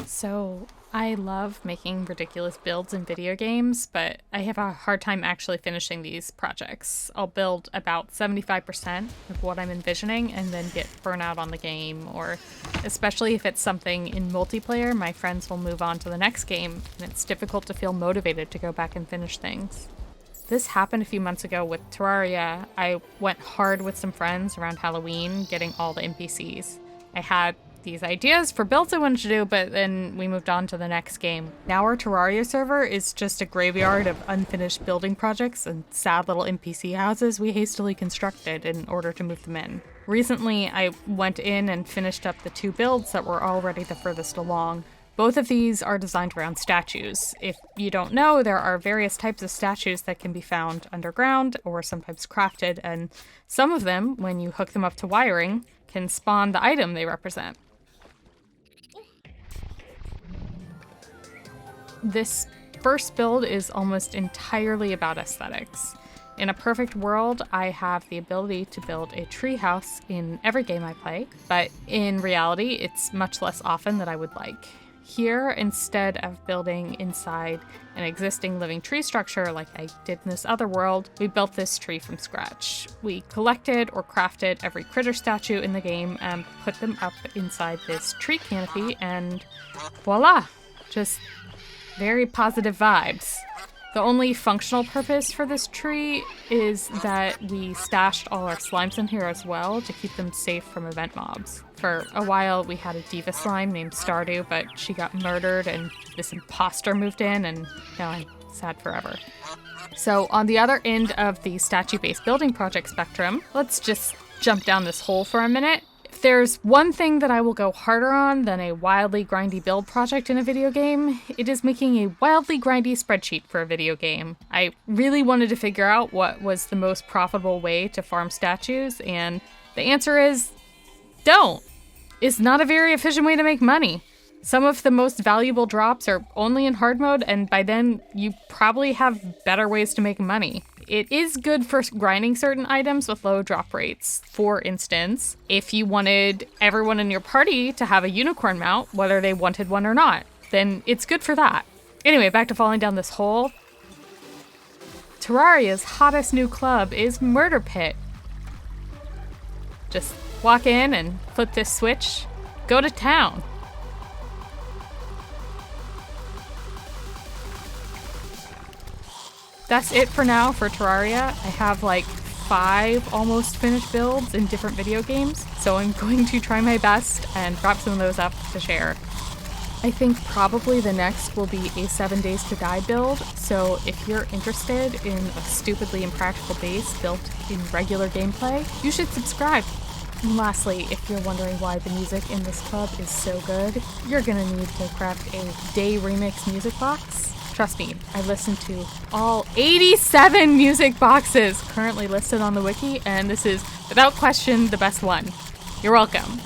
So, I love making ridiculous builds in video games, but I have a hard time actually finishing these projects. I'll build about 75% of what I'm envisioning and then get burnout on the game, or especially if it's something in multiplayer, my friends will move on to the next game, and it's difficult to feel motivated to go back and finish things. This happened a few months ago with Terraria. I went hard with some friends around Halloween, getting all the NPCs. I had these ideas for builds I wanted to do, but then we moved on to the next game. Now our Terraria server is just a graveyard of unfinished building projects and sad little NPC houses we hastily constructed in order to move them in. Recently, I went in and finished up the 2 builds that were already the furthest along. Both of these are designed around statues. If you don't know, there are various types of statues that can be found underground or sometimes crafted, and some of them, when you hook them up to wiring, can spawn the item they represent. This first build is almost entirely about aesthetics. In a perfect world, I have the ability to build a treehouse in every game I play, but in reality, it's much less often than I would like. Here, instead of building inside an existing living tree structure like I did in this other world, we built this tree from scratch. We collected or crafted every critter statue in the game and put them up inside this tree canopy, and voila! Just very positive vibes. The only functional purpose for this tree is that we stashed all our slimes in here as well to keep them safe from event mobs. For a while, we had a diva slime named Stardew, but she got murdered and this imposter moved in, and now I'm sad forever. So on the other end of the statue-based building project spectrum, let's just jump down this hole for a minute. If there's one thing that I will go harder on than a wildly grindy build project in a video game, it is making a wildly grindy spreadsheet for a video game. I really wanted to figure out what was the most profitable way to farm statues, and the answer is don't. It's not a very efficient way to make money. Some of the most valuable drops are only in hard mode, and by then you probably have better ways to make money. It is good for grinding certain items with low drop rates. For instance, if you wanted everyone in your party to have a unicorn mount, whether they wanted one or not, then it's good for that. Anyway, back to falling down this hole. Terraria's hottest new club is Murder Pit. Just walk in and flip this switch, go to town. That's it for now for Terraria. I have like 5 almost finished builds in different video games, so I'm going to try my best and drop some of those up to share. I think probably the next will be a 7 Days to Die build, so if you're interested in a stupidly impractical base built in regular gameplay, you should subscribe. And lastly, if you're wondering why the music in this club is so good, you're gonna need to craft a day remix music box. Trust me, I listened to all 87 music boxes currently listed on the wiki, and this is, without question, the best one. You're welcome.